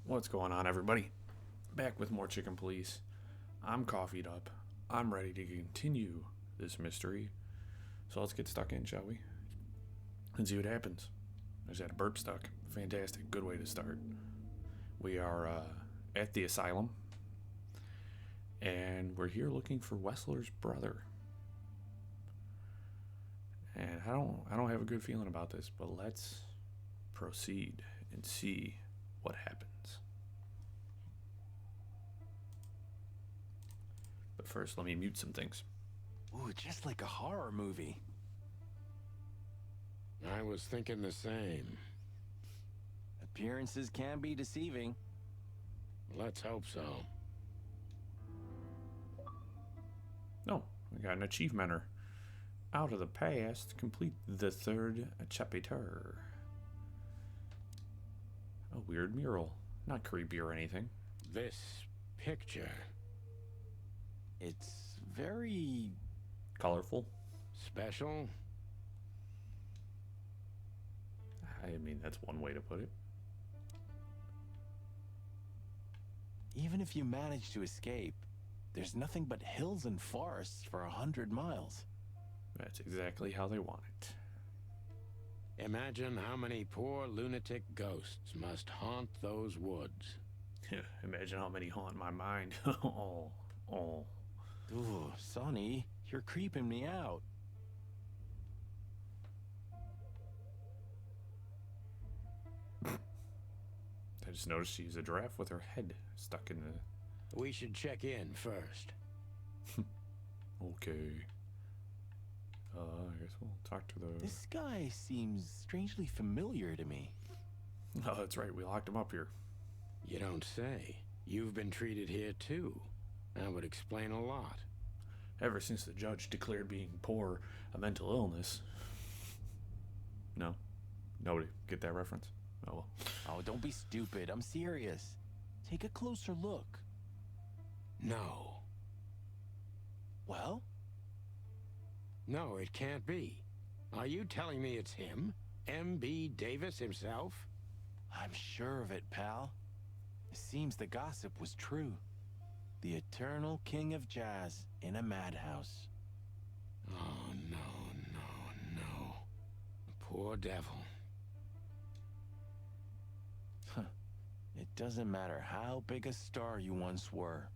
What's going on, everybody? Back with more Chicken Police. I'm coffeeed up. I'm ready to continue this mystery. So let's get stuck in, shall we? And see what happens. There's that burp stuck. Fantastic. Good way to start. We are at the asylum. And we're here looking for Wessler's brother. And I don't have a good feeling about this, but let's proceed and see what happens. But first, let me mute some things. Ooh, just like a horror movie. I was thinking the same. Appearances can be deceiving. Let's hope so. Oh, we got an achievementer. Out of the past, complete the third chapter. A weird mural. Not creepy or anything. This picture. It's very... Colorful. Special? I mean, that's one way to put it. Even if you manage to escape, there's nothing but hills and forests for 100 miles. That's exactly how they want it. Imagine how many poor lunatic ghosts must haunt those woods. Imagine how many haunt my mind. Oh. Ooh, Sonny, you're creeping me out. I just noticed she's a giraffe with her head stuck in the... We should check in first. Okay. I guess we'll talk to the... This guy seems strangely familiar to me. Oh, that's right. We locked him up here. You don't say. You've been treated here too. That would explain a lot. Ever since the judge declared being poor a mental illness. No? Nobody get that reference? Oh, well. Oh, don't be stupid. I'm serious. Take a closer look. No. Well? No, it can't be. Are you telling me it's him? M.B. Davis himself? I'm sure of it, pal. It seems the gossip was true. The eternal king of jazz in a madhouse. Oh, no. The poor devil. It doesn't matter how big a star you once were.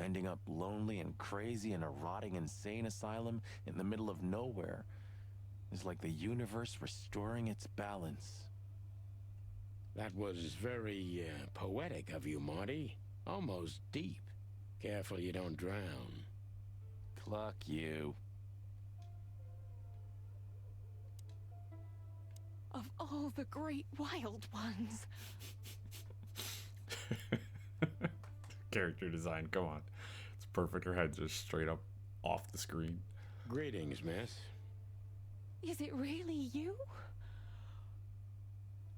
Ending up lonely and crazy in a rotting insane asylum in the middle of nowhere is like the universe restoring its balance. That was very poetic of you, Marty. Almost deep. Careful you don't drown. Cluck you. Of all the great wild ones. Character design, come on. It's perfect. Her head's just straight up off the screen. Greetings, miss. Is it really you?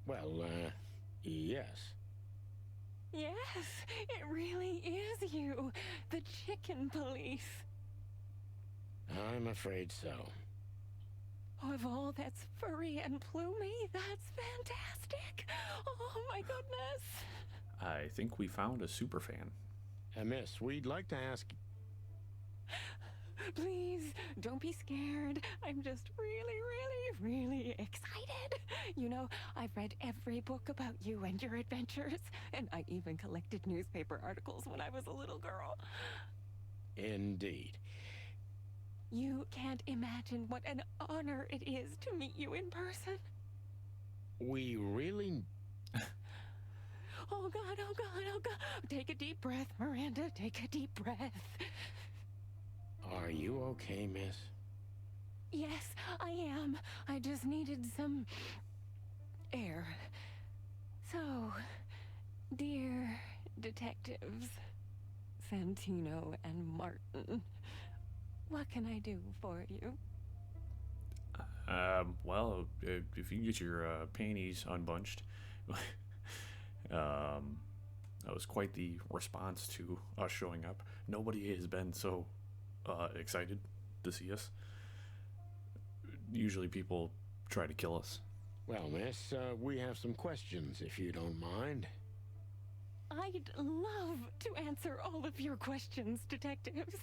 Well, yes. Yes, it really is you. The chicken police. I'm afraid so. Of all that's furry and plumy, that's fantastic. Oh my goodness. I think we found a superfan. Miss, we'd like to ask... Please, don't be scared. I'm just really excited. You know, I've read every book about you and your adventures, and I even collected newspaper articles when I was a little girl. Indeed. You can't imagine what an honor it is to meet you in person. We really... Oh God, oh God, oh God. Take a deep breath, Miranda. Take a deep breath. Are you okay, miss? Yes, I am. I just needed some air. So, dear detectives, Santino and Martin, what can I do for you? Well, if you get your panties unbunched, that was quite the response to us showing up. Nobody has been so excited to see us. Usually people try to kill us. Well, miss, we have some questions, if you don't mind. I'd love to answer all of your questions, detectives.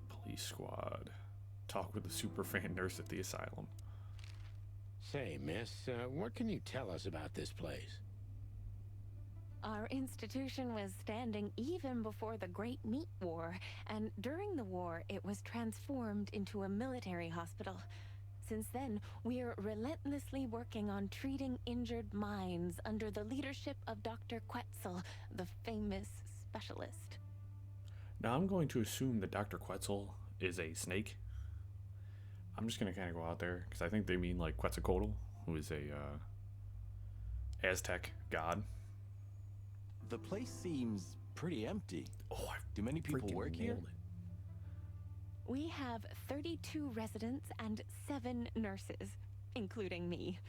Police squad. Talk with the superfan nurse at the asylum. Say, miss, what can you tell us about this place? Our institution was standing even before the Great Meat War, and during the war, it was transformed into a military hospital. Since then, we're relentlessly working on treating injured minds under the leadership of Dr. Quetzal, the famous specialist. Now, I'm going to assume that Dr. Quetzal is a snake. I'm just going to kind of go out there, because I think they mean, like, Quetzalcoatl, who is a Aztec god. The place seems pretty empty. Oh, Do many people work here? We have 32 residents and 7 nurses, including me.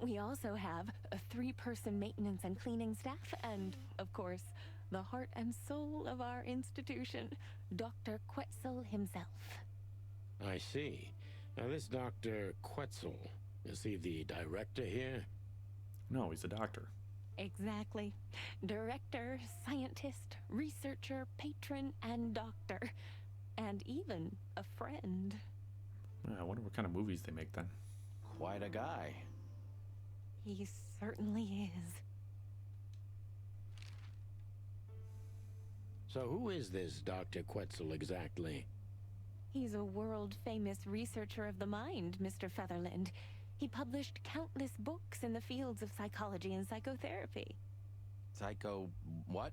We also have a 3-person maintenance and cleaning staff, and, of course, the heart and soul of our institution, Dr. Quetzal himself. I see. Now, this Dr. Quetzal, is he the director here? No, he's a doctor. Exactly. Director, scientist, researcher, patron, and doctor. And even a friend. I wonder what kind of movies they make then. Quite a guy. He certainly is. So who is this Dr. Quetzal exactly? He's a world-famous researcher of the mind, Mr. Featherland. He published countless books in the fields of psychology and psychotherapy. Psycho... what?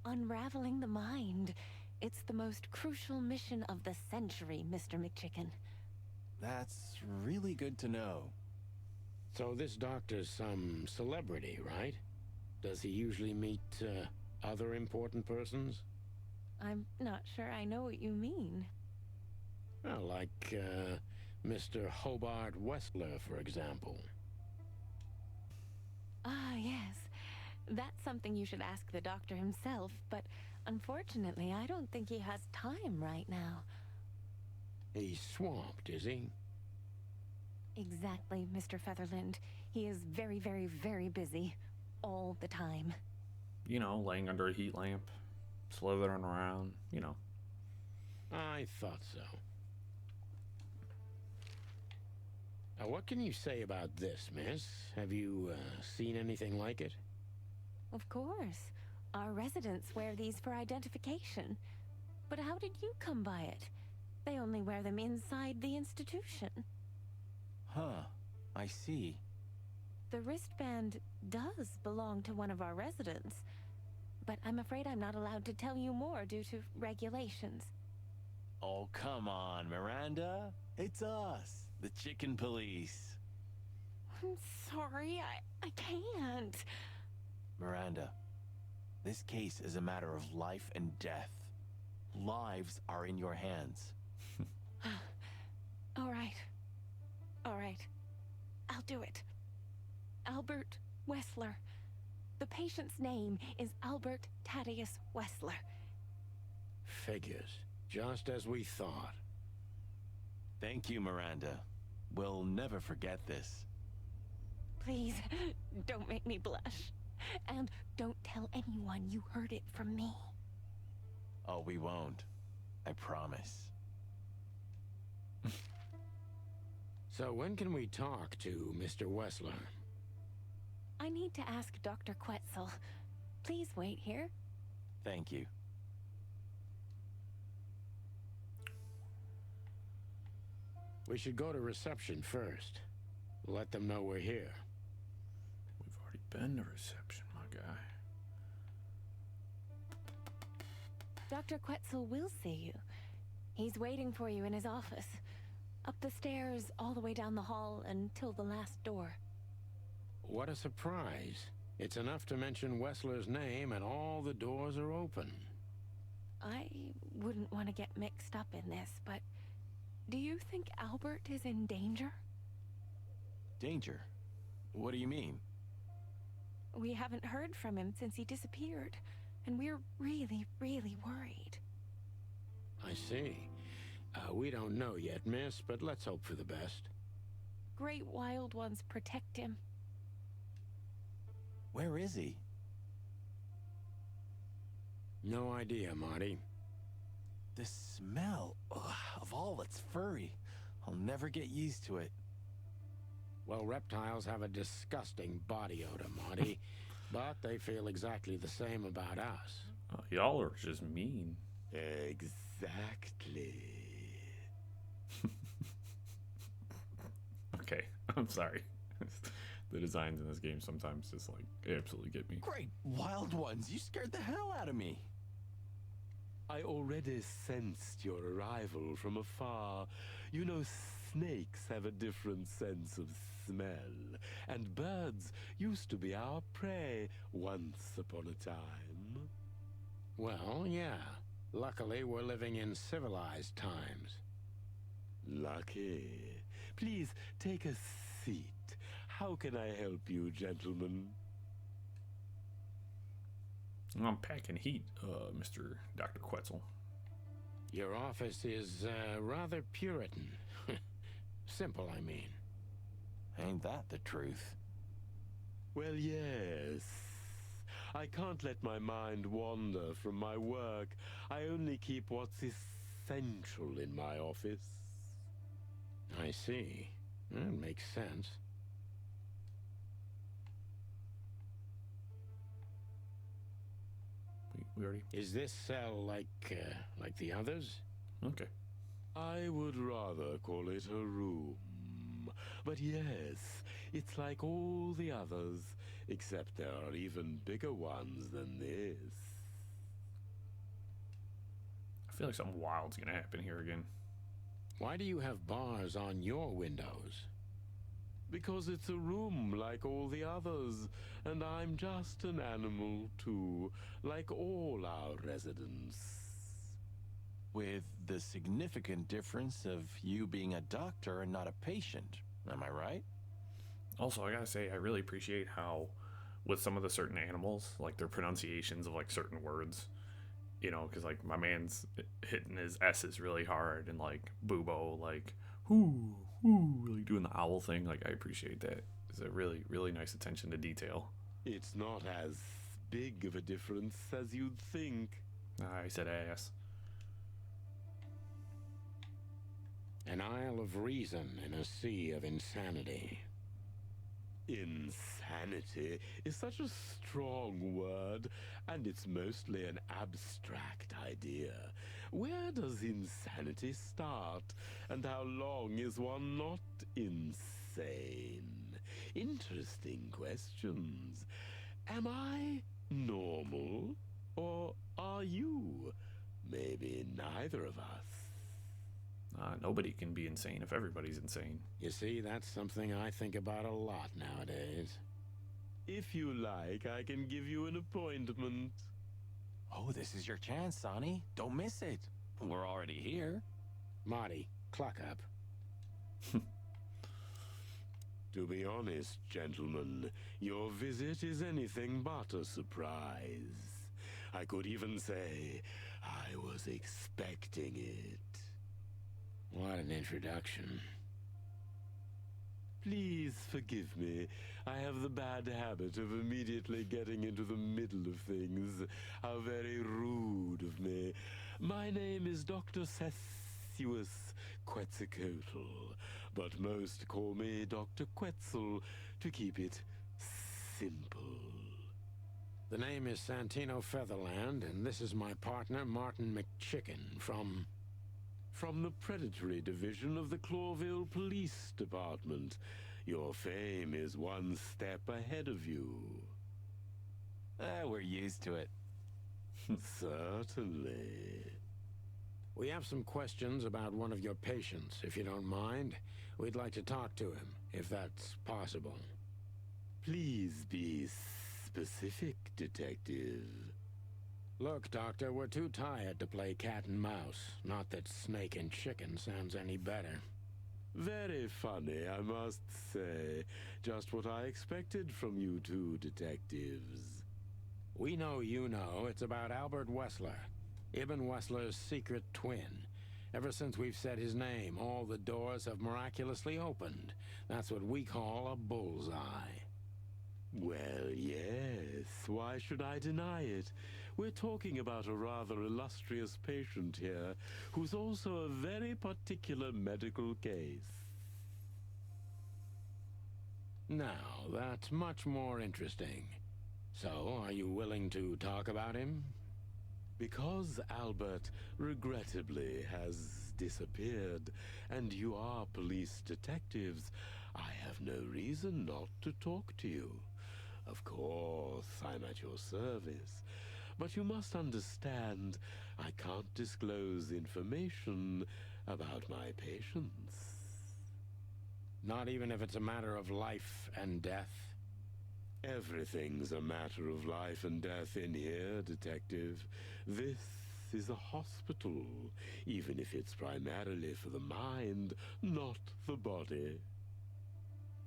Unraveling the mind. It's the most crucial mission of the century, Mr. McChicken. That's really good to know. So this doctor's some celebrity, right? Does he usually meet, other important persons? I'm not sure I know what you mean. Well, like, Mr. Hobart Wessler, for example. Ah, yes. That's something you should ask the doctor himself, but unfortunately, I don't think he has time right now. He's swamped, is he? Exactly, Mr. Featherland. He is very, very, very busy. All the time. You know, laying under a heat lamp, slithering around, you know. I thought so. Now, what can you say about this, miss? Have you, seen anything like it? Of course. Our residents wear these for identification. But how did you come by it? They only wear them inside the institution. Huh. I see. The wristband does belong to one of our residents. But I'm afraid I'm not allowed to tell you more due to regulations. Oh, come on, Miranda. It's us, the Chicken Police. I'm sorry, I can't. Miranda, this case is a matter of life and death. Lives are in your hands. All right. All right. I'll do it. Albert Wessler. The patient's name is Albert Thaddeus Wessler. Figures. Just as we thought. Thank you, Miranda. We'll never forget this. Please, don't make me blush. And don't tell anyone you heard it from me. Oh, we won't. I promise. So when can we talk to Mr. Wessler? I need to ask Dr. Quetzal. Please wait here. Thank you. We should go to reception first. Let them know we're here. We've already been to reception, my guy. Dr. Quetzal will see you. He's waiting for you in his office. Up the stairs, all the way down the hall, until the last door. What a surprise. It's enough to mention Wessler's name and all the doors are open. I wouldn't want to get mixed up in this, but do you think Albert is in danger? Danger? What do you mean? We haven't heard from him since he disappeared, and we're really, really worried. I see. We don't know yet, miss, but let's hope for the best. great wild ones protect him. Where is he? No idea, Marty. The smell of all that's furry. I'll never get used to it. Well, reptiles have a disgusting body odor, Marty, but they feel exactly the same about us. Y'all are just mean. Exactly. Okay, I'm sorry. The designs in this game sometimes just like absolutely get me. Great wild ones, you scared the hell out of me. I already sensed your arrival from afar. You know, snakes have a different sense of smell, and birds used to be our prey once upon a time. Well, yeah. Luckily, we're living in civilized times. Lucky. Please take a seat. How can I help you, gentlemen? I'm packing heat, Mr. Dr. Quetzal. Your office is rather Puritan. Simple, I mean. Ain't that the truth? Well, yes. I can't let my mind wander from my work. I only keep what's essential in my office. I see. That makes sense. We already... Is this cell like the others? Okay. I would rather call it a room. But yes, it's like all the others, except there are even bigger ones than this. I feel like something wild's gonna happen here again. Why do you have bars on your windows? Because it's a room like all the others, and I'm just an animal too, like all our residents. With the significant difference of you being a doctor and not a patient. Am I right? Also, I gotta say, I really appreciate how, with some of the certain animals, like their pronunciations of like certain words, you know, because like my man's hitting his S's really hard, and like Boobo, like whoo, whoo, like doing the owl thing. Like I appreciate that. It's a really, really nice attention to detail. It's not as big of a difference as you'd think. I said ass. An isle of reason in a sea of insanity. Insanity is such a strong word, and it's mostly an abstract idea. Where does insanity start, and how long is one not insane? Interesting questions. Am I normal, or are you? Maybe neither of us. Nobody can be insane if everybody's insane. You see, that's something I think about a lot nowadays. If you like, I can give you an appointment. Oh, this is your chance, Sonny. Don't miss it. We're already here. Marty, cluck up. To be honest, gentlemen, your visit is anything but a surprise. I could even say I was expecting it. What an introduction. Please forgive me. I have the bad habit of immediately getting into the middle of things. How very rude of me. My name is Dr. Sessuous Quetzalcoatl, but most call me Dr. Quetzal to keep it simple. The name is Santino Featherland, and this is my partner, Martin McChicken, from the Predatory Division of the Clawville Police Department. Your fame is one step ahead of you. We're used to it. Certainly. We have some questions about one of your patients, if you don't mind. We'd like to talk to him, if that's possible. Please be specific, Detective. Look, Doctor, we're too tired to play cat and mouse. Not that snake and chicken sounds any better. Very funny, I must say. Just what I expected from you two detectives. We know you know. It's about Albert Wessler, Ibn Wessler's secret twin. Ever since we've said his name, all the doors have miraculously opened. That's what we call a bullseye. Well, yes. Why should I deny it? We're talking about a rather illustrious patient here, who's also a very particular medical case. Now, that's much more interesting. So, are you willing to talk about him? Because Albert, regrettably, has disappeared, and you are police detectives, I have no reason not to talk to you. Of course, I'm at your service. But you must understand, I can't disclose information about my patients. Not even if it's a matter of life and death? Everything's a matter of life and death in here, Detective. This is a hospital, even if it's primarily for the mind, not the body.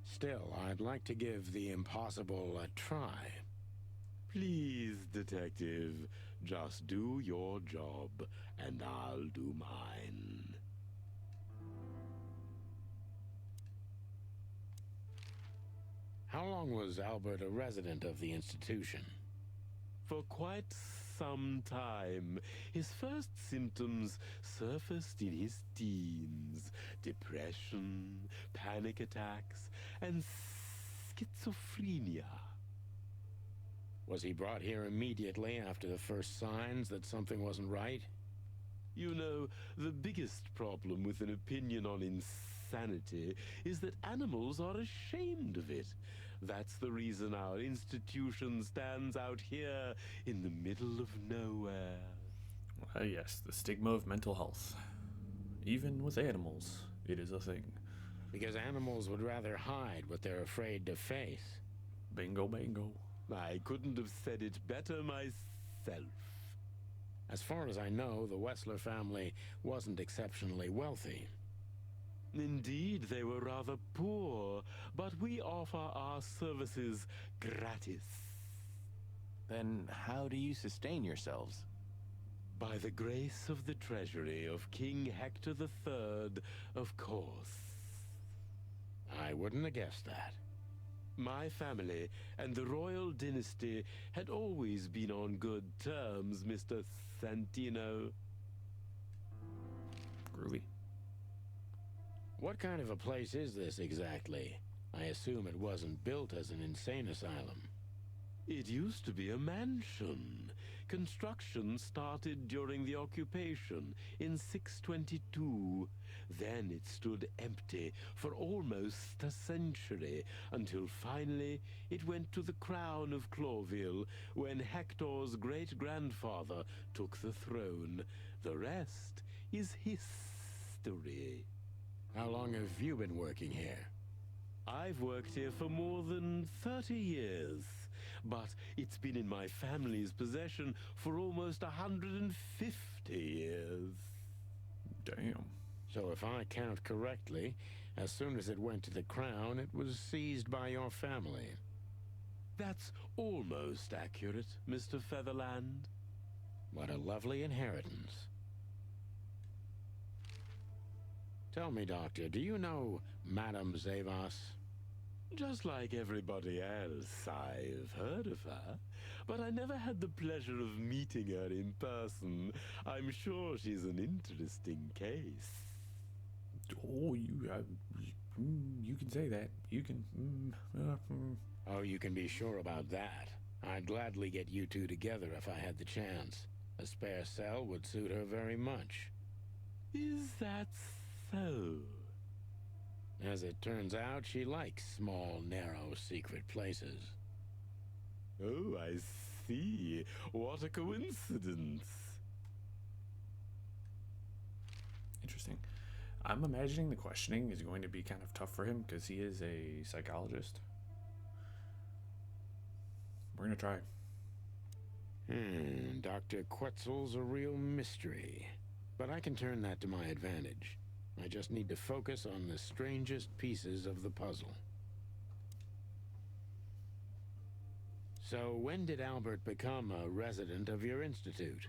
Still, I'd like to give the impossible a try. Please, Detective, just do your job, and I'll do mine. How long was Albert a resident of the institution? For quite some time, his first symptoms surfaced in his teens. Depression, panic attacks, and schizophrenia. Was he brought here immediately after the first signs that something wasn't right? You know, the biggest problem with an opinion on insanity is that animals are ashamed of it. That's the reason our institution stands out here in the middle of nowhere. Yes, the stigma of mental health. Even with animals, it is a thing. Because animals would rather hide what they're afraid to face. Bingo, bango. I couldn't have said it better myself. As far as I know, the Wessler family wasn't exceptionally wealthy. Indeed, they were rather poor, but we offer our services gratis. Then how do you sustain yourselves? By the grace of the treasury of King Hector III, of course. I wouldn't have guessed that. My family and the royal dynasty had always been on good terms, Mr. Santino. Groovy. What kind of a place is this exactly? I assume it wasn't built as an insane asylum. It used to be a mansion. Construction started during the occupation in 622. Then it stood empty for almost a century, until finally it went to the crown of Clawville when Hector's great-grandfather took the throne. The rest is history. How long have you been working here? I've worked here for more than 30 years, but it's been in my family's possession for almost 150 years. Damn. So if I count correctly, as soon as it went to the crown, it was seized by your family. That's almost accurate, Mr. Featherland. What a lovely inheritance. Tell me, Doctor, do you know Madame Zavas? Just like everybody else, I've heard of her, but I never had the pleasure of meeting her in person. I'm sure she's an interesting case. Oh, you can say that. You can. Oh, you can be sure about that. I'd gladly get you two together if I had the chance. A spare cell would suit her very much. Is that so? As it turns out, she likes small, narrow, secret places. Oh, I see. What a coincidence. Interesting. I'm imagining the questioning is going to be kind of tough for him because he is a psychologist. We're going to try. Dr. Quetzal's a real mystery. But I can turn that to my advantage. I just need to focus on the strangest pieces of the puzzle. So, when did Albert become a resident of your institute?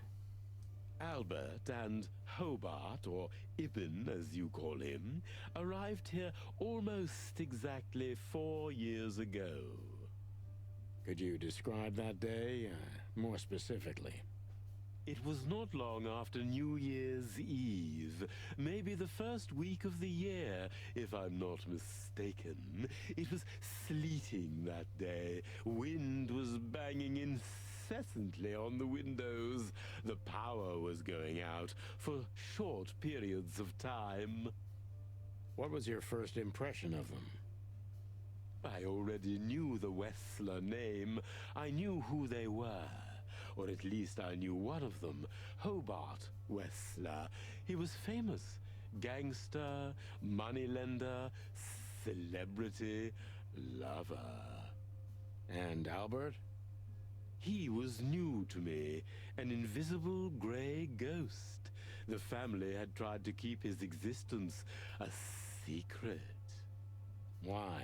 Albert and Hobart, or Ibn as you call him, arrived here almost exactly 4 years ago. Could you describe that day more specifically? It was not long after New Year's Eve, maybe the first week of the year, if I'm not mistaken. It was sleeting that day. Wind was banging incessantly on the windows. The power was going out for short periods of time. What was your first impression of them? I already knew the Wessler name. I knew who they were. Or at least I knew one of them, Hobart Wessler. He was famous. Gangster, moneylender, celebrity, lover. And Albert? He was new to me, an invisible gray ghost. The family had tried to keep his existence a secret. Why?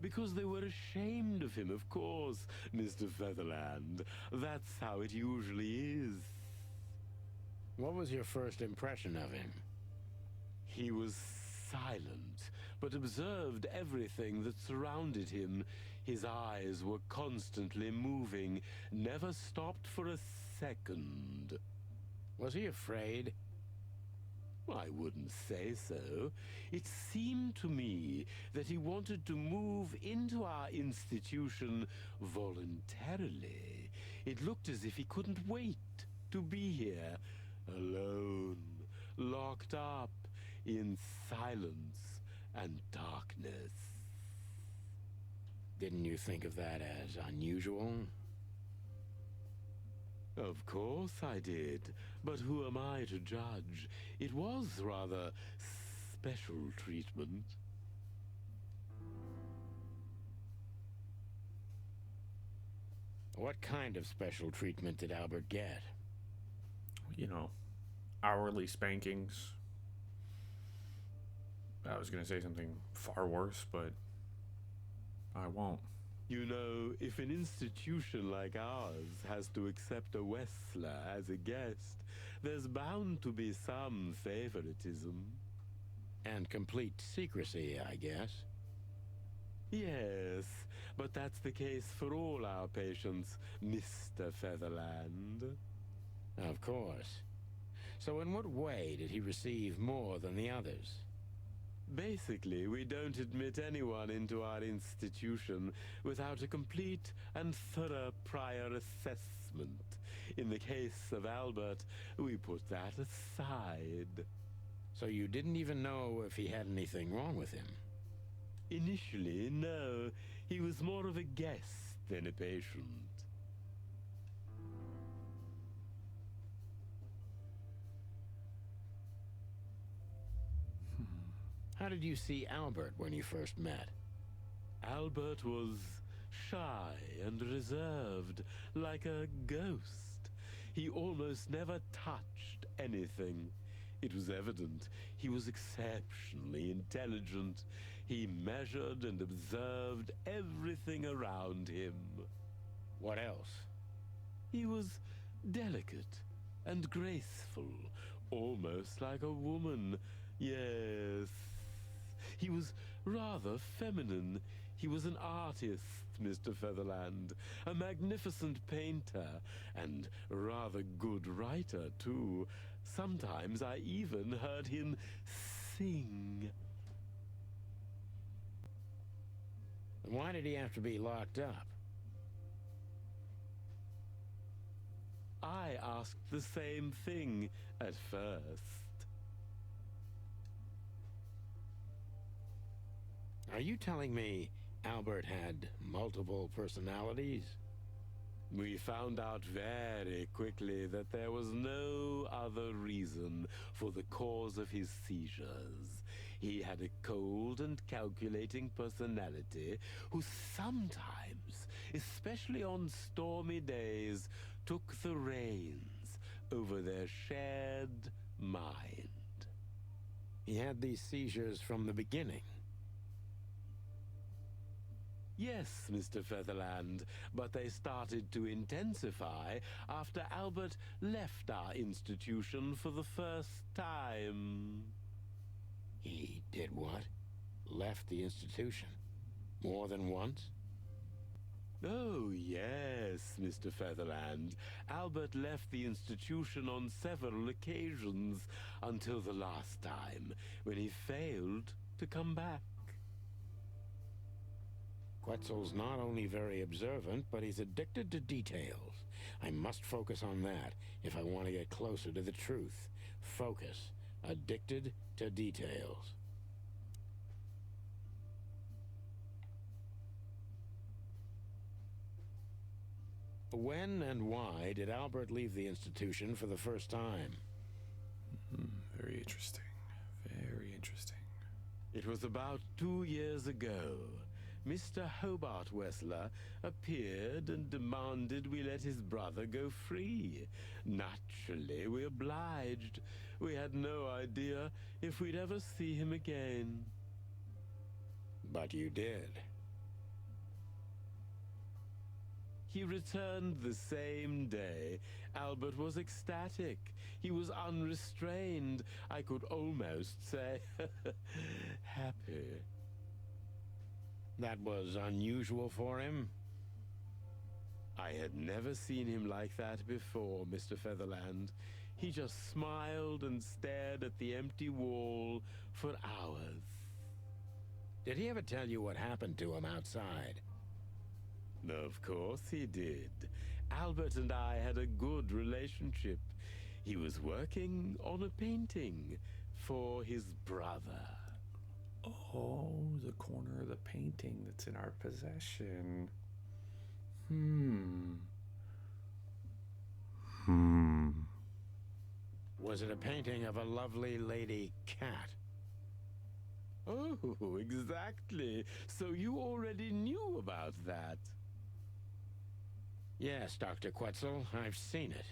Because they were ashamed of him, of course, Mr. Featherland. That's how it usually is. What was your first impression of him? He was silent, but observed everything that surrounded him. His eyes were constantly moving, never stopped for a second. Was he afraid? I wouldn't say so. It seemed to me that he wanted to move into our institution voluntarily. It looked as if he couldn't wait to be here, alone, locked up in silence and darkness. Didn't you think of that as unusual? Of course I did, but who am I to judge? It was rather special treatment. What kind of special treatment did Albert get? You know, hourly spankings. I was going to say something far worse, but I won't. You know, if an institution like ours has to accept a Wessler as a guest, there's bound to be some favoritism. And complete secrecy, I guess. Yes, but that's the case for all our patients, Mr. Featherland. Of course. So in what way did he receive more than the others? Basically, we don't admit anyone into our institution without a complete and thorough prior assessment. In the case of Albert, we put that aside. So you didn't even know if he had anything wrong with him? Initially, no. He was more of a guest than a patient. How did you see Albert when you first met? Albert was shy and reserved, like a ghost. He almost never touched anything. It was evident he was exceptionally intelligent. He measured and observed everything around him. What else? He was delicate and graceful, almost like a woman. Yes. He was rather feminine. He was an artist, Mr. Featherland, a magnificent painter, and rather good writer, too. Sometimes I even heard him sing. Why did he have to be locked up? I asked the same thing at first. Are you telling me Albert had multiple personalities? We found out very quickly that there was no other reason for the cause of his seizures. He had a cold and calculating personality who sometimes, especially on stormy days, took the reins over their shared mind. He had these seizures from the beginning. Yes, Mr. Featherland, but they started to intensify after Albert left our institution for the first time. He did what? Left the institution? More than once? Oh, yes, Mr. Featherland. Albert left the institution on several occasions until the last time, when he failed to come back. Quetzal's not only very observant, but he's addicted to details. I must focus on that if I want to get closer to the truth. Focus. Addicted to details. When and why did Albert leave the institution for the first time? Very interesting. Very interesting. It was about 2 years ago. Mr. Hobart Wessler appeared and demanded we let his brother go free. Naturally, we obliged. We had no idea if we'd ever see him again. But you did. He returned the same day. Albert was ecstatic. He was unrestrained. I could almost say happy. That was unusual for him? I had never seen him like that before, Mr. Featherland. He just smiled and stared at the empty wall for hours. Did he ever tell you what happened to him outside? Of course he did. Albert and I had a good relationship. He was working on a painting for his brother. Oh, the corner of the painting that's in our possession. Was it a painting of a lovely lady cat? Oh, exactly. So you already knew about that. Yes, Dr. Quetzal, I've seen it.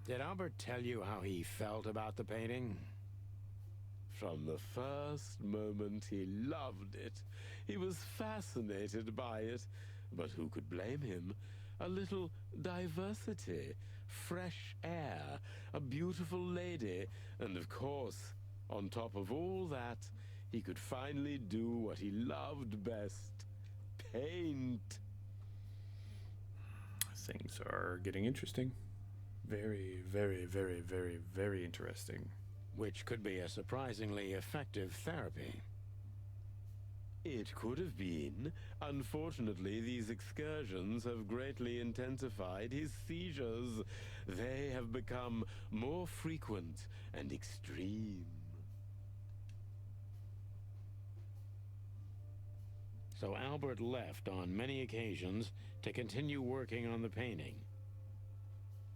Did Albert tell you how he felt about the painting? From the first moment, he loved it. He was fascinated by it. But who could blame him? A little diversity, fresh air, a beautiful lady, and of course, on top of all that, he could finally do what he loved best: paint. Things are getting interesting. Very, very, very, very, very interesting. Which could be a surprisingly effective therapy. It could have been. Unfortunately, these excursions have greatly intensified his seizures. They have become more frequent and extreme. So Albert left on many occasions to continue working on the painting.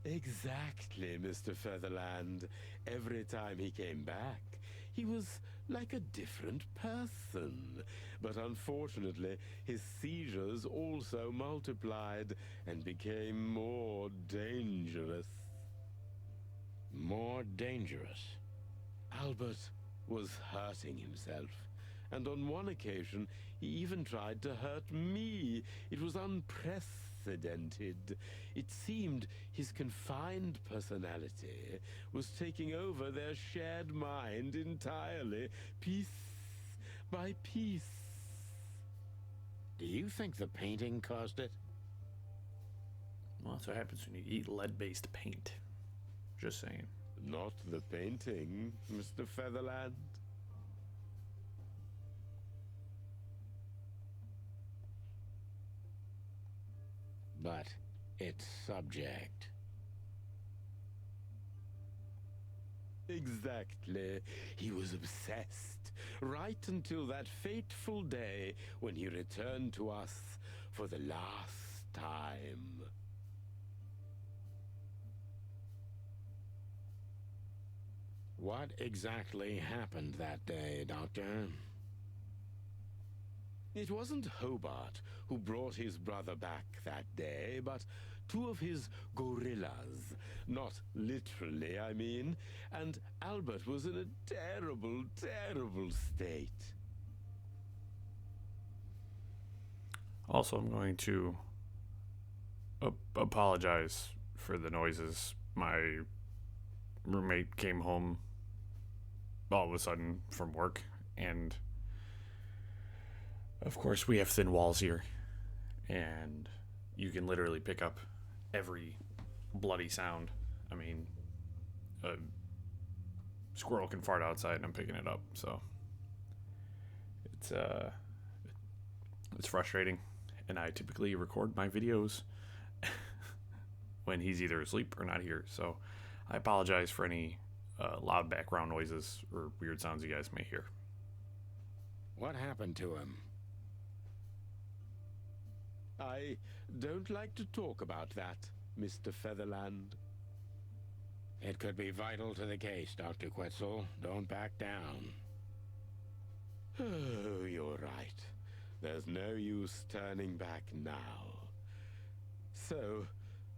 Exactly, Mr. Featherland. Every time he came back, he was like a different person. But unfortunately, his seizures also multiplied and became more dangerous. More dangerous? Albert was hurting himself. And on one occasion, he even tried to hurt me. It was unprecedented. It seemed his confined personality was taking over their shared mind entirely, piece by piece. Do you think the painting caused it? Well, that's what happens when you eat lead-based paint. Just saying. Not the painting, Mr. Featherland. But its subject. Exactly. He was obsessed, right until that fateful day when he returned to us for the last time. What exactly happened that day, Doctor? It wasn't Hobart who brought his brother back that day, but two of his gorillas. Not literally, I mean. And Albert was in a terrible, terrible state. Also, I'm going to apologize for the noises. My roommate came home all of a sudden from work, and of course we have thin walls here, and you can literally pick up every bloody sound. I mean, a squirrel can fart outside and I'm picking it up, so it's frustrating. And I typically record my videos when he's either asleep or not here, so I apologize for any loud background noises or weird sounds you guys may hear. What happened to him? I don't like to talk about that, Mr. Featherland. It could be vital to the case, Dr. Quetzal. Don't back down. Oh, you're right. There's no use turning back now. So,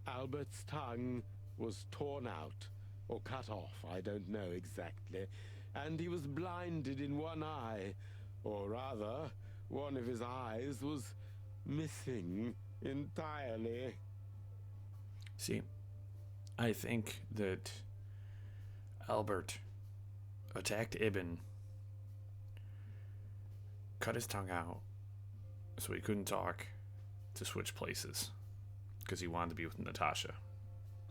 Albert's tongue was torn out, or cut off, I don't know exactly, and he was blinded in one eye, or rather, one of his eyes was missing entirely. See, I think that Albert attacked Ibn, cut his tongue out so he couldn't talk, to switch places because he wanted to be with Natasha.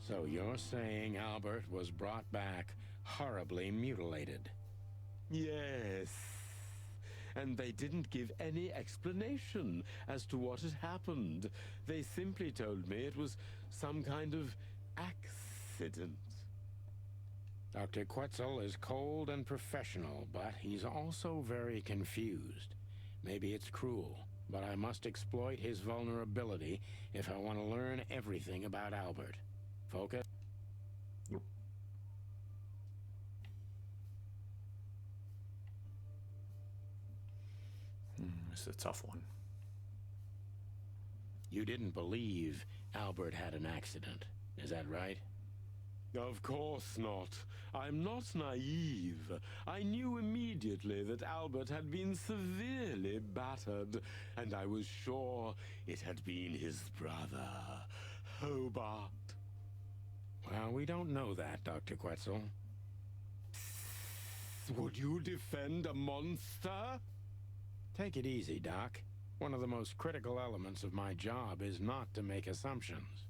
So you're saying Albert was brought back horribly mutilated? Yes. And they didn't give any explanation as to what had happened. They simply told me it was some kind of accident. Dr. Quetzal is cold and professional, but he's also very confused. Maybe it's cruel, but I must exploit his vulnerability if I want to learn everything about Albert. Focus? It's a tough one. You didn't believe Albert had an accident, is that right? Of course not. I'm not naive. I knew immediately that Albert had been severely battered, and I was sure it had been his brother, Hobart. Well, we don't know that, Dr. Quetzal. Would you defend a monster? Take it easy, Doc. One of the most critical elements of my job is not to make assumptions.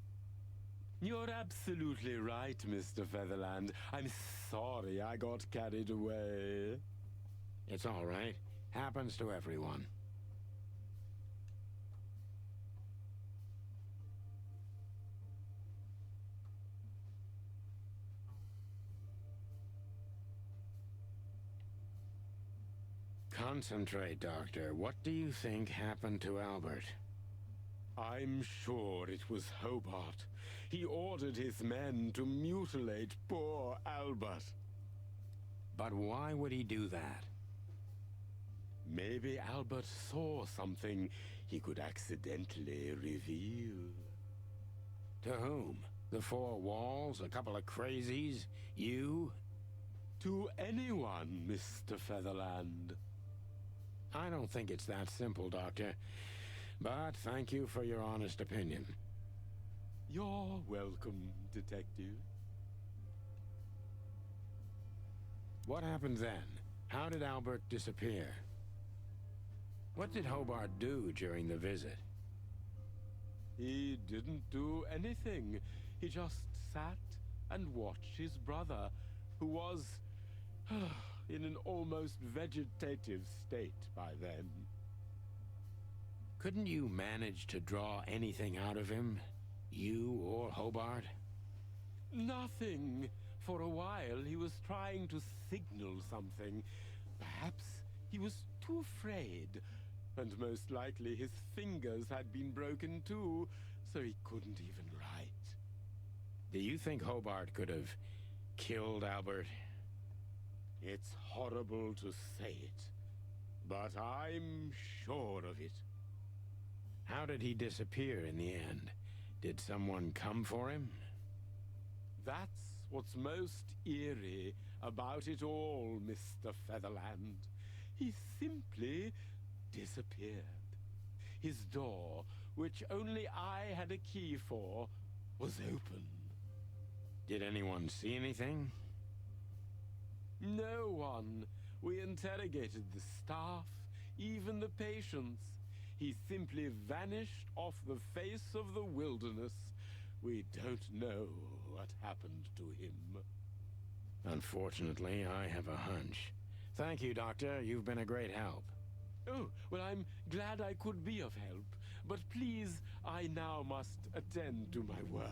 You're absolutely right, Mr. Featherland. I'm sorry I got carried away. It's all right. Happens to everyone. Concentrate, Doctor. What do you think happened to Albert? I'm sure it was Hobart. He ordered his men to mutilate poor Albert. But why would he do that? Maybe Albert saw something he could accidentally reveal. To whom? The four walls? A couple of crazies? You? To anyone, Mr. Featherland. I don't think it's that simple, Doctor. But thank you for your honest opinion. You're welcome, Detective. What happened then? How did Albert disappear? What did Hobart do during the visit? He didn't do anything. He just sat and watched his brother, who was in an almost vegetative state by then. Couldn't you manage to draw anything out of him? You or Hobart? Nothing. For a while, he was trying to signal something. Perhaps he was too afraid. And most likely his fingers had been broken too, so he couldn't even write. Do you think Hobart could have killed Albert? It's horrible to say it, but I'm sure of it. How did he disappear in the end? Did someone come for him? That's what's most eerie about it all, Mr. Featherland. He simply disappeared. His door, which only I had a key for, was open. Did anyone see anything? No one. We interrogated the staff, even the patients. He simply vanished off the face of the wilderness. We don't know what happened to him. Unfortunately, I have a hunch. Thank you, Doctor. You've been a great help. Oh, well, I'm glad I could be of help. But please, I now must attend to my work.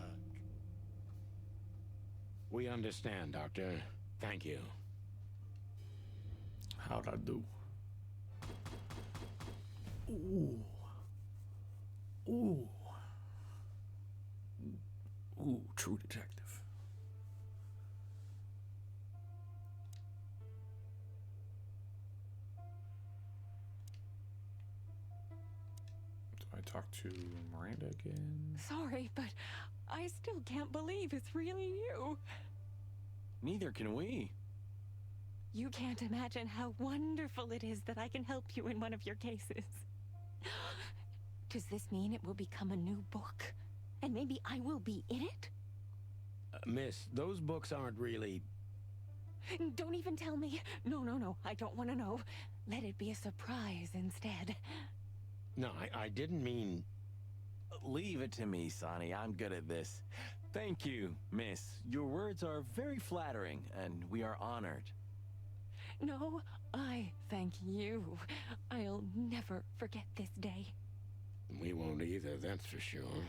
We understand, Doctor. Thank you. How'd I do? Ooh. Ooh. Ooh, true detective. Do I talk to Miranda again? Sorry, but I still can't believe it's really you. Neither can we. You can't imagine how wonderful it is that I can help you in one of your cases. Does this mean it will become a new book? And maybe I will be in it? Miss, those books aren't really... Don't even tell me. No. I don't want to know. Let it be a surprise instead. No, I didn't mean... Leave it to me, Sonny. I'm good at this. Thank you, miss. Your words are very flattering, and we are honored. No, I thank you. I'll never forget this day. We won't either, that's for sure.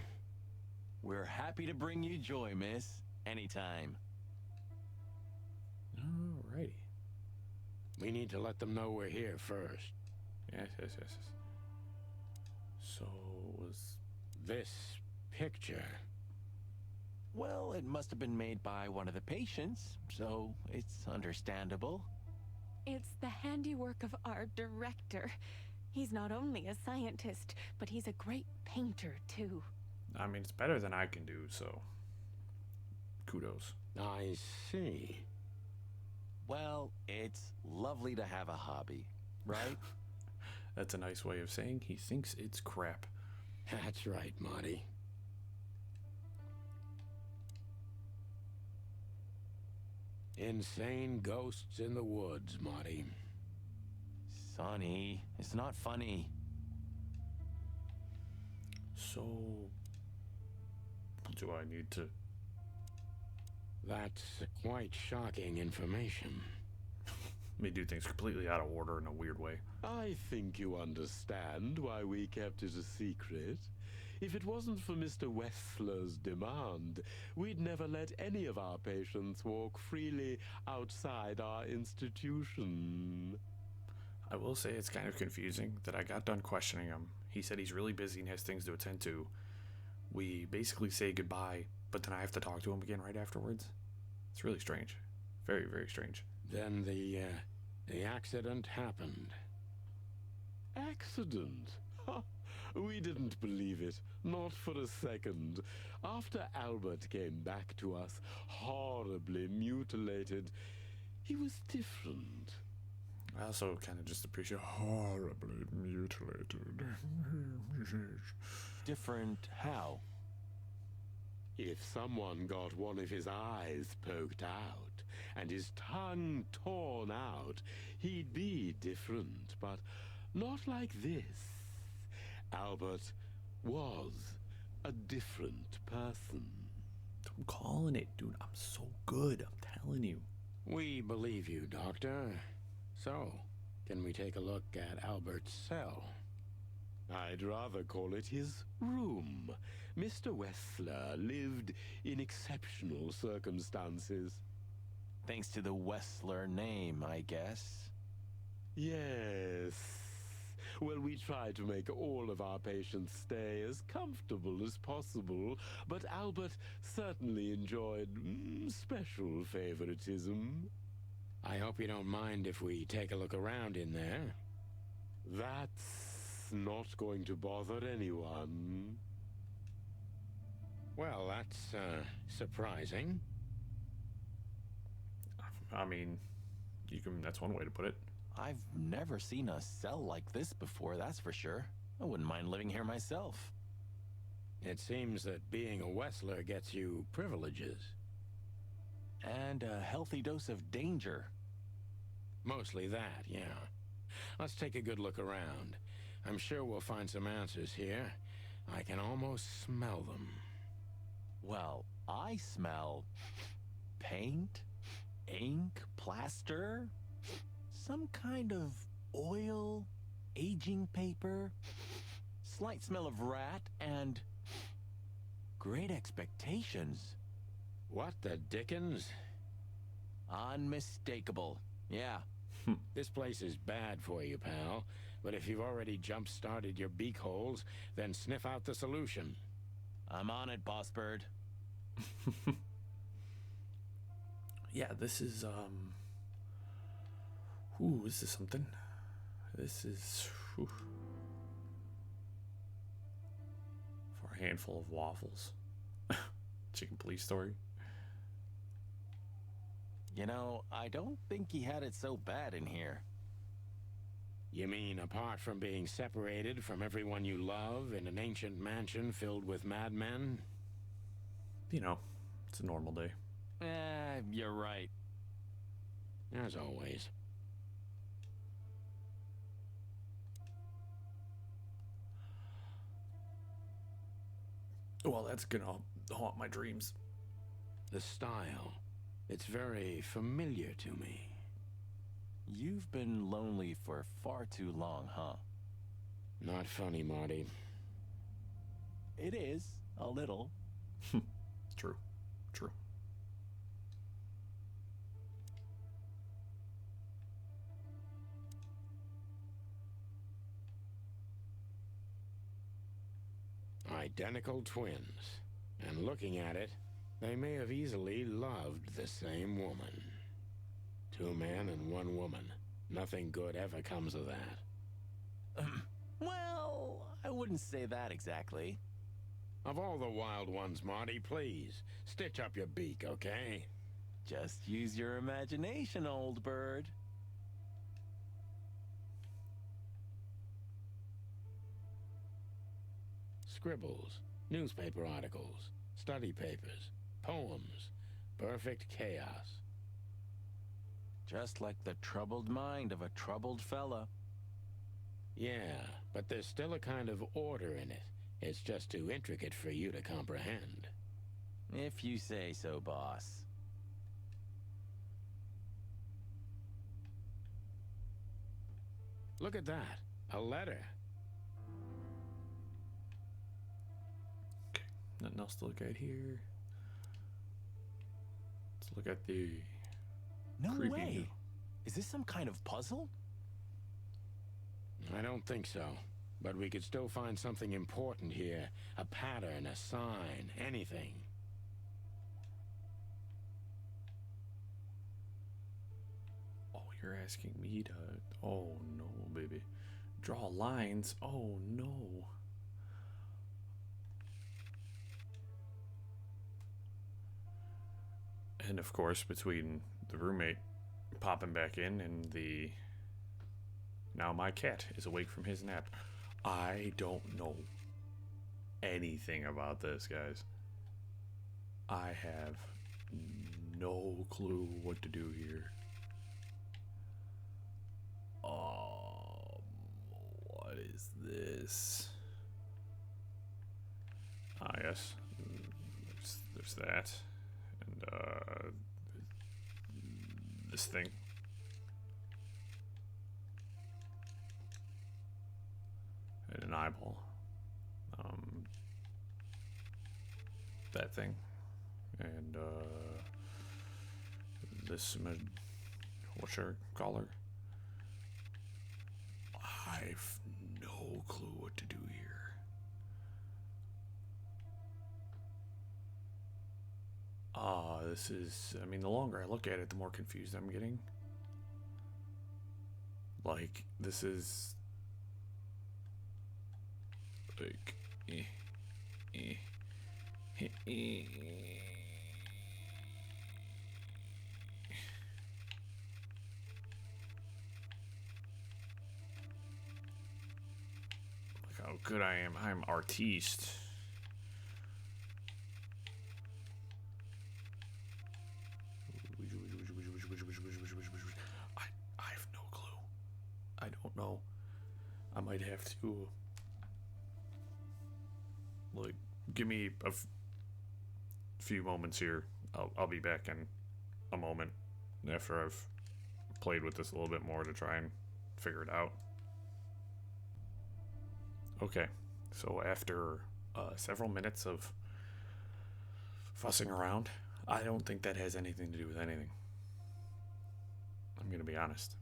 We're happy to bring you joy, miss. Anytime. Alrighty. We need to let them know we're here first. Yes. So was This picture... Well, it must have been made by one of the patients, so it's understandable. It's the handiwork of our director. He's not only a scientist, but he's a great painter, too. I mean, it's better than I can do, so kudos. I see. Well, it's lovely to have a hobby, right? That's a nice way of saying he thinks it's crap. That's right, Marty. Insane ghosts in the woods, Marty. Sonny, it's not funny. So, do I need to... That's quite shocking information. me do things completely out of order in a weird way? I think you understand why we kept it a secret. If it wasn't for Mr. Wessler's demand, we'd never let any of our patients walk freely outside our institution. I will say it's kind of confusing that I got done questioning him. He said he's really busy and has things to attend to. We basically say goodbye, but then I have to talk to him again right afterwards. It's really strange. Very, very strange. Then the accident happened. Accident? Ha! We didn't believe it, not for a second. After Albert came back to us, horribly mutilated, he was different. I also kind of just appreciate horribly mutilated. Different how? If someone got one of his eyes poked out and his tongue torn out, he'd be different, but not like this. Albert was a different person. I'm calling it, dude. I'm so good. I'm telling you. We believe you, Doctor. So, can we take a look at Albert's cell? I'd rather call it his room. Mr. Wessler lived in exceptional circumstances. Thanks to the Wessler name, I guess. Yes. Well, we try to make all of our patients stay as comfortable as possible, but Albert certainly enjoyed special favoritism. I hope you don't mind if we take a look around in there. That's not going to bother anyone. Well, that's, surprising. I mean, that's one way to put it. I've never seen a cell like this before, that's for sure. I wouldn't mind living here myself. It seems that being a Wessler gets you privileges. And a healthy dose of danger. Mostly that, yeah. Let's take a good look around. I'm sure we'll find some answers here. I can almost smell them. Well, I smell paint, ink, plaster, some kind of oil, aging paper, slight smell of rat, and great expectations. What the dickens? Unmistakable. Yeah. This place is bad for you, pal. But if you've already jump-started your beak holes, then sniff out the solution. I'm on it, Boss Bird. Yeah, this is, ooh, this is something. This is, whew, for a handful of waffles. Chicken police story. You know, I don't think he had it so bad in here. You mean apart from being separated from everyone you love in an ancient mansion filled with madmen? You know, it's a normal day. You're right. As always. Well, that's gonna haunt my dreams. The style. It's very familiar to me. You've been lonely for far too long, huh? Not funny, Marty. It is, a little. True. True. Identical twins. And looking at it, they may have easily loved the same woman. 2 men and 1 woman. Nothing good ever comes of that. Well, I wouldn't say that exactly. Of all the wild ones, Marty, please, stitch up your beak, okay? Just use your imagination, old bird. Scribbles, newspaper articles, study papers, poems, perfect chaos. Just like the troubled mind of a troubled fella. Yeah, but there's still a kind of order in it. It's just too intricate for you to comprehend. If you say so, boss. Look at that, a letter. Okay, nothing else to look at here. Let's look at the No creepy way. new- Is this some kind of puzzle? I don't think so. But we could still find something important here. A pattern, a sign, anything. Oh, you're asking me to... Oh, no, baby. Draw lines? Oh, no. And, of course, between the roommate popping back in and the... Now my cat is awake from his nap. I don't know anything about this, guys. I have no clue what to do here. What is this? Ah, yes. There's that. And, this thing. And an eyeball. That thing. And, this, whatchamacallit? I've no clue what to do here. This is, I mean, the longer I look at it, the more confused I'm getting. Like, this is Like, eh, eh. Look how good I am. I'm artiste. I have no clue. I don't know. I might have to, like, give me a few moments here. I'll be back in a moment after I've played with this a little bit more to try and figure it out. Okay, so after several minutes of fussing around, I don't think that has anything to do with anything. I'm gonna be honest.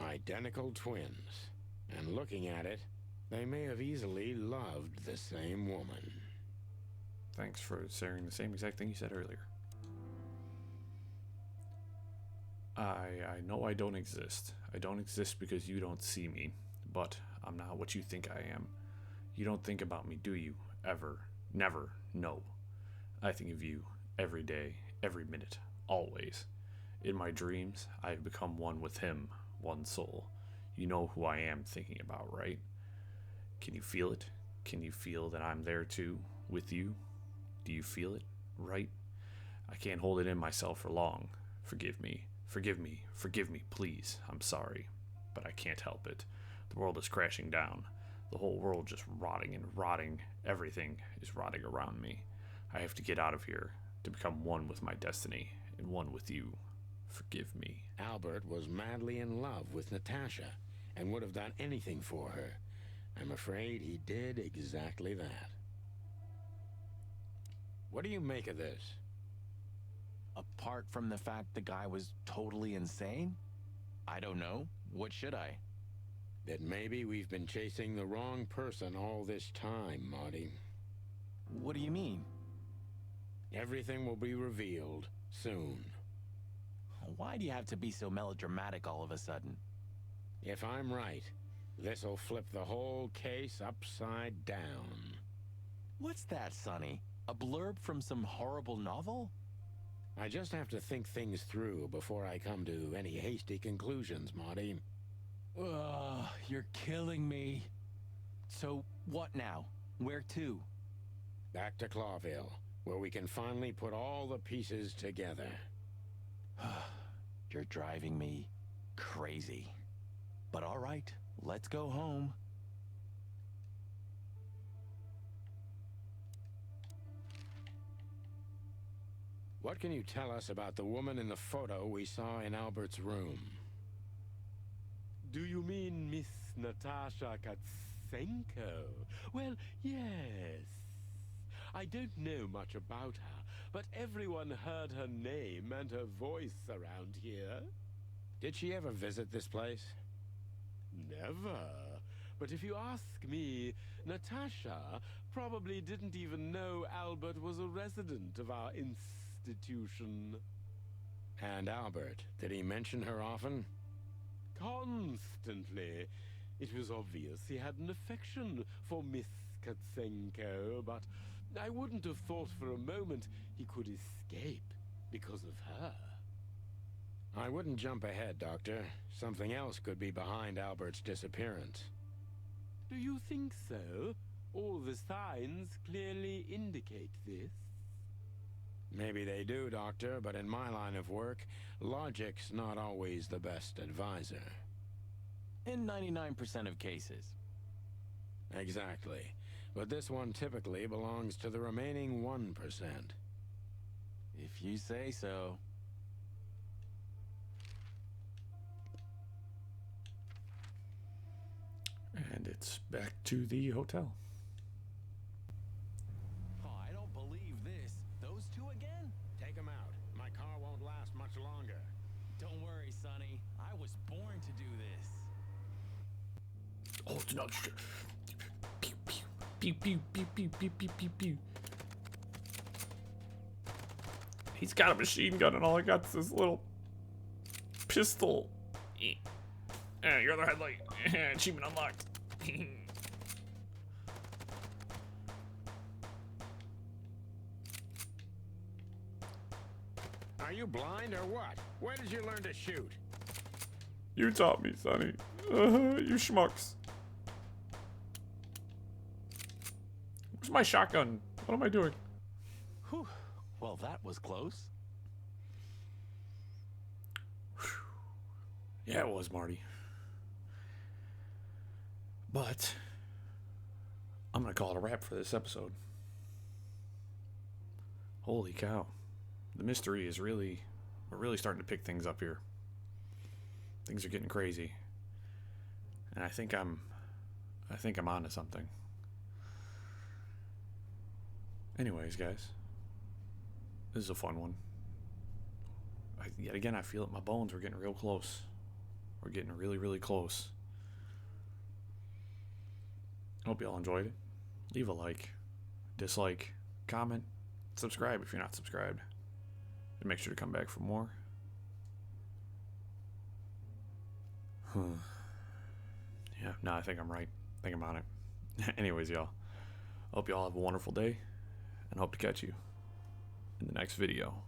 Identical twins. And looking at it, they may have easily loved the same woman. Thanks for saying the same exact thing you said earlier. I know I don't exist. I don't exist because you don't see me, but I'm not what you think I am. You don't think about me, do you? Ever. Never. No. I think of you every day, every minute, always. In my dreams, I have become one with him, one soul. You know who I am thinking about, right? Can you feel it? Can you feel that I'm there too, with you? Do you feel it, right? I can't hold it in myself for long. Forgive me. Forgive me. Forgive me, please. I'm sorry. But I can't help it. The world is crashing down. The whole world just rotting and rotting. Everything is rotting around me. I have to get out of here to become one with my destiny and one with you. Forgive me. Albert was madly in love with Natasha and would have done anything for her. I'm afraid he did exactly that. What do you make of this? Apart from the fact the guy was totally insane? I don't know. What should I? That maybe we've been chasing the wrong person all this time, Marty. What do you mean? Everything will be revealed soon. Why do you have to be so melodramatic all of a sudden? If I'm right, this'll flip the whole case upside down. What's that, Sonny? A blurb from some horrible novel? I just have to think things through before I come to any hasty conclusions, Marty. Ugh, you're killing me. So, what now? Where to? Back to Clawville, where we can finally put all the pieces together. You're driving me crazy. But all right, let's go home. What can you tell us about the woman in the photo we saw in Albert's room? Do you mean Miss Natasha Katsenko? Well, yes. I don't know much about her, but everyone heard her name and her voice around here. Did she ever visit this place? Never. But if you ask me, Natasha probably didn't even know Albert was a resident of our institution. And Albert, did he mention her often? Constantly. It was obvious he had an affection for Miss Katsenko, but I wouldn't have thought for a moment he could escape because of her. I wouldn't jump ahead, Doctor. Something else could be behind Albert's disappearance. Do you think so? All the signs clearly indicate this. Maybe they do, Doctor, but in my line of work, logic's not always the best advisor. In 99% of cases. Exactly. But this one typically belongs to the remaining 1%. If you say so. And it's back to the hotel. Oh, I don't believe this. Those two again? Take him out. My car won't last much longer. Don't worry, Sonny. I was born to do this. Oh, it's not. Pew, pew, pew, pew, pew, pew, pew, pew, pew, pew. He's got a machine gun, and all I got's this little Pistol. Your other headlight. Achievement unlocked. Are you blind or what? Where did you learn to shoot? You taught me, Sonny. You schmucks. Where's my shotgun? What am I doing? Whew. Well, that was close. Yeah, it was, Marty. But I'm gonna call it a wrap for this episode. Holy cow. The mystery is we're really starting to pick things up here. Things are getting crazy. And I think I'm onto something. Anyways, guys. This is a fun one. Yet again, I feel it in my bones. We're getting real close. We're getting really, really close. Hope you all enjoyed it. Leave a like, dislike, comment, subscribe if you're not subscribed. And make sure to come back for more. Yeah, no, I think I'm right. I think I'm on it. Anyways, y'all. Hope you all have a wonderful day. And hope to catch you in the next video.